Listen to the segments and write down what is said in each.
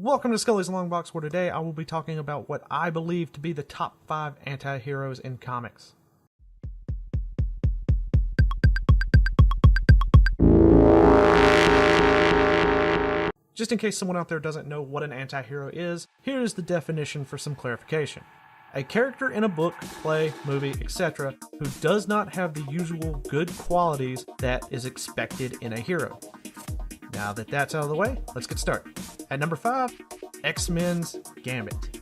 Welcome to Scully's Longbox, where today I will be talking about what I believe to be the top 5 anti-heroes in comics. Just in case someone out there doesn't know what an anti-hero is, here is the definition for some clarification. A character in a book, play, movie, etc. who does not have the usual good qualities that is expected in a hero. Now that that's out of the way, let's get started. At number 5, X-Men's Gambit.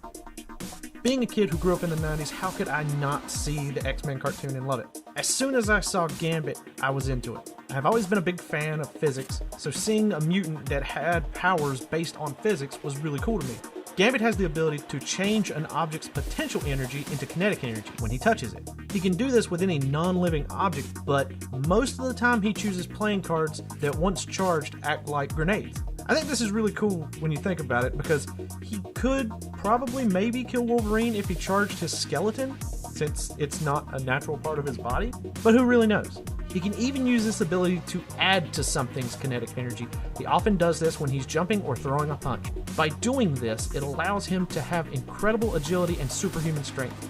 Being a kid who grew up in the 90s, how could I not see the X-Men cartoon and love it? As soon as I saw Gambit, I was into it. I've always been a big fan of physics, so seeing a mutant that had powers based on physics was really cool to me. Gambit has the ability to change an object's potential energy into kinetic energy when he touches it. He can do this with any non-living object, but most of the time he chooses playing cards that once charged act like grenades. I think this is really cool when you think about it, because he could probably maybe kill Wolverine if he charged his skeleton, since it's not a natural part of his body, but who really knows? He can even use this ability to add to something's kinetic energy. He often does this when he's jumping or throwing a punch. By doing this, it allows him to have incredible agility and superhuman strength.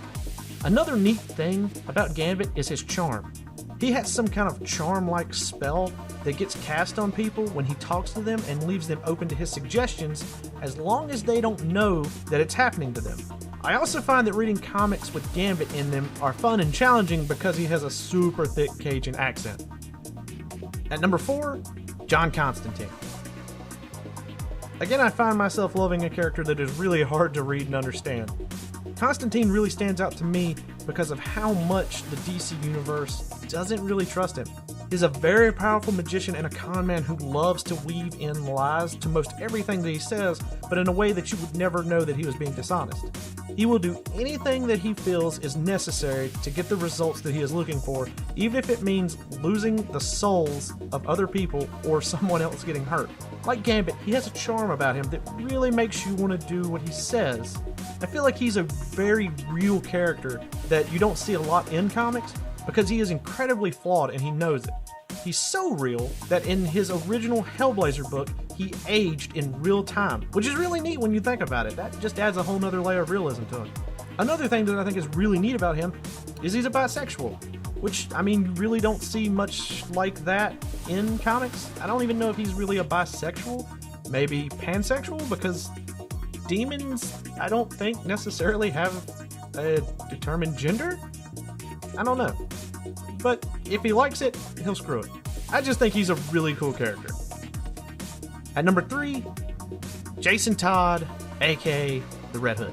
Another neat thing about Gambit is his charm. He has some kind of charm-like spell that gets cast on people when he talks to them and leaves them open to his suggestions as long as they don't know that it's happening to them. I also find that reading comics with Gambit in them are fun and challenging because he has a super thick Cajun accent. At number 4, John Constantine. Again, I find myself loving a character that is really hard to read and understand. Constantine really stands out to me because of how much the DC universe doesn't really trust him. He's a very powerful magician and a con man who loves to weave in lies to most everything that he says, but in a way that you would never know that he was being dishonest. He will do anything that he feels is necessary to get the results that he is looking for, even if it means losing the souls of other people or someone else getting hurt. Like Gambit, he has a charm about him that really makes you want to do what he says. I feel like he's a very real character that you don't see a lot in comics because he is incredibly flawed and he knows it. He's so real that in his original Hellblazer book, he aged in real time, which is really neat when you think about it. That just adds a whole nother layer of realism to him. Another thing that I think is really neat about him is he's a bisexual, which, I mean, you really don't see much like that in comics. I don't even know if he's really a bisexual, maybe pansexual, because demons, I don't think necessarily have a determined gender? I don't know. But if he likes it, he'll screw it. I just think he's a really cool character. At number 3, Jason Todd, aka the Red Hood.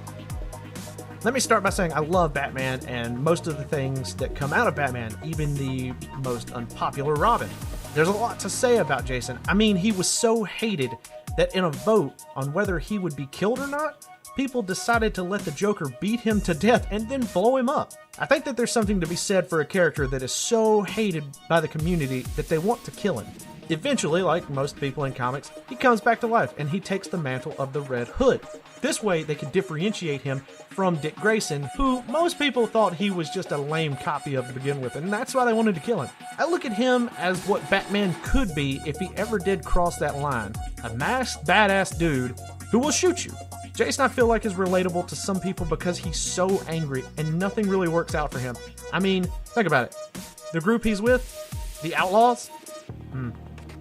Let me start by saying I love Batman and most of the things that come out of Batman, even the most unpopular Robin. There's a lot to say about Jason. I mean, he was so hated that in a vote on whether he would be killed or not, people decided to let the Joker beat him to death and then blow him up. I think that there's something to be said for a character that is so hated by the community that they want to kill him. Eventually, like most people in comics, he comes back to life and he takes the mantle of the Red Hood. This way, they can differentiate him from Dick Grayson, who most people thought he was just a lame copy of to begin with, and that's why they wanted to kill him. I look at him as what Batman could be if he ever did cross that line. A masked, badass dude who will shoot you. Jason, I feel like, is relatable to some people because he's so angry and nothing really works out for him. I mean, think about it. The group he's with, the Outlaws,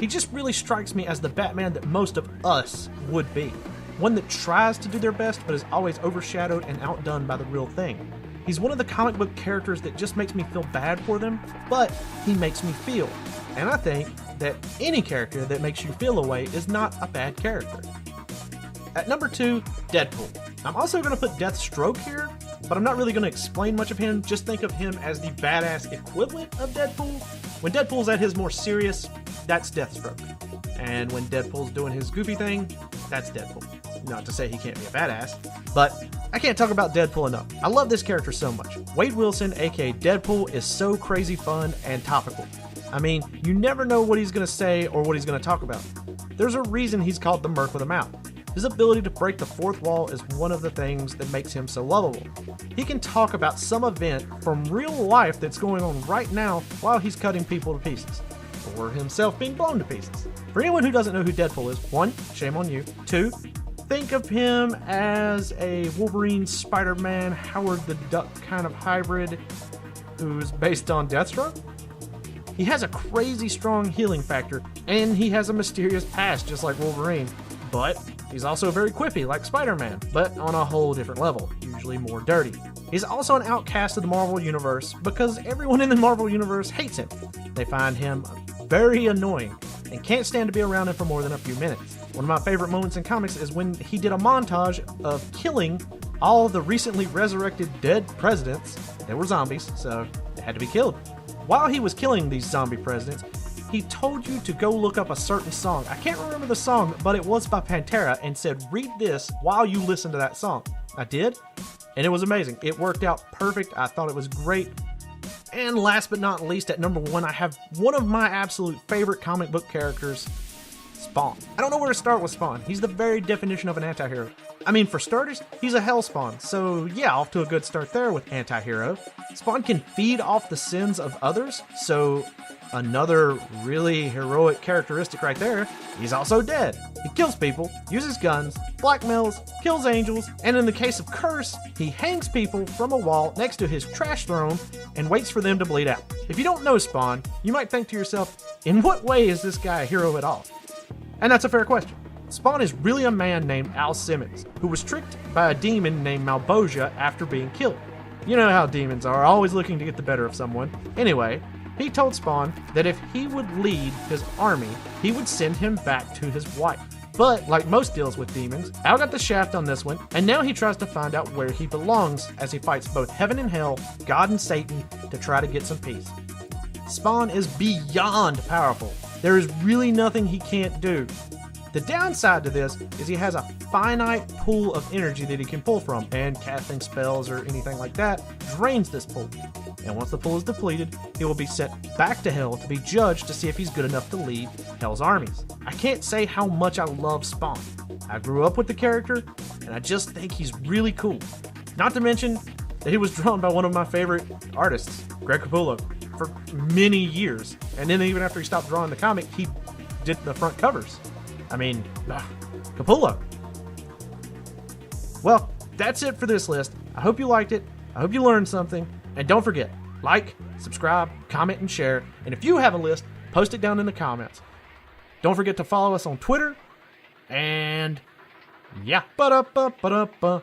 he just really strikes me as the Batman that most of us would be. One that tries to do their best but is always overshadowed and outdone by the real thing. He's one of the comic book characters that just makes me feel bad for them, but he makes me feel. And I think that any character that makes you feel a way is not a bad character. At number 2, Deadpool. I'm also going to put Deathstroke here, but I'm not really going to explain much of him. Just think of him as the badass equivalent of Deadpool. When Deadpool's at his more serious, that's Deathstroke. And when Deadpool's doing his goofy thing, that's Deadpool. Not to say he can't be a badass, but I can't talk about Deadpool enough. I love this character so much. Wade Wilson, aka Deadpool, is so crazy fun and topical. I mean, you never know what he's going to say or what he's going to talk about. There's a reason he's called the Merc with a Mouth. His ability to break the fourth wall is one of the things that makes him so lovable. He can talk about some event from real life that's going on right now while he's cutting people to pieces, or himself being blown to pieces. For anyone who doesn't know who Deadpool is, 1, shame on you. 2, think of him as a Wolverine, Spider-Man, Howard the Duck kind of hybrid who's based on Deathstroke. He has a crazy strong healing factor, and he has a mysterious past just like Wolverine, but he's also very quippy like Spider-Man, but on a whole different level, usually more dirty. He's also an outcast of the Marvel Universe because everyone in the Marvel Universe hates him. They find him very annoying and can't stand to be around him for more than a few minutes. One of my favorite moments in comics is when he did a montage of killing all the recently resurrected dead presidents. They were zombies, so they had to be killed. While he was killing these zombie presidents, he told you to go look up a certain song. I can't remember the song, but it was by Pantera, and said, read this while you listen to that song. I did, and it was amazing. It worked out perfect. I thought it was great. And last but not least, at number 1, I have one of my absolute favorite comic book characters, Spawn. I don't know where to start with Spawn. He's the very definition of an anti-hero. I mean, for starters, he's a Hellspawn, so yeah, off to a good start there with anti-hero. Spawn can feed off the sins of others, so another really heroic characteristic right there. He's also dead. He kills people, uses guns, blackmails, kills angels, and in the case of Curse, he hangs people from a wall next to his trash throne and waits for them to bleed out. If you don't know Spawn, you might think to yourself, in what way is this guy a hero at all? And that's a fair question. Spawn is really a man named Al Simmons, who was tricked by a demon named Malbosia after being killed. You know how demons are, always looking to get the better of someone. Anyway, he told Spawn that if he would lead his army, he would send him back to his wife. But, like most deals with demons, Al got the shaft on this one, and now he tries to find out where he belongs as he fights both heaven and hell, God and Satan, to try to get some peace. Spawn is beyond powerful. There is really nothing he can't do. The downside to this is he has a finite pool of energy that he can pull from, and casting spells or anything like that drains this pool. And once the pool is depleted, he will be sent back to Hell to be judged to see if he's good enough to lead Hell's armies. I can't say how much I love Spawn. I grew up with the character, and I just think he's really cool. Not to mention that he was drawn by one of my favorite artists, Greg Capullo, for many years. And then even after he stopped drawing the comic, he did the front covers. I mean, Capullo. Well, that's it for this list. I hope you liked it. I hope you learned something. And don't forget, like, subscribe, comment, and share. And if you have a list, post it down in the comments. Don't forget to follow us on Twitter. And yeah. Ba-da-ba-ba-da-ba.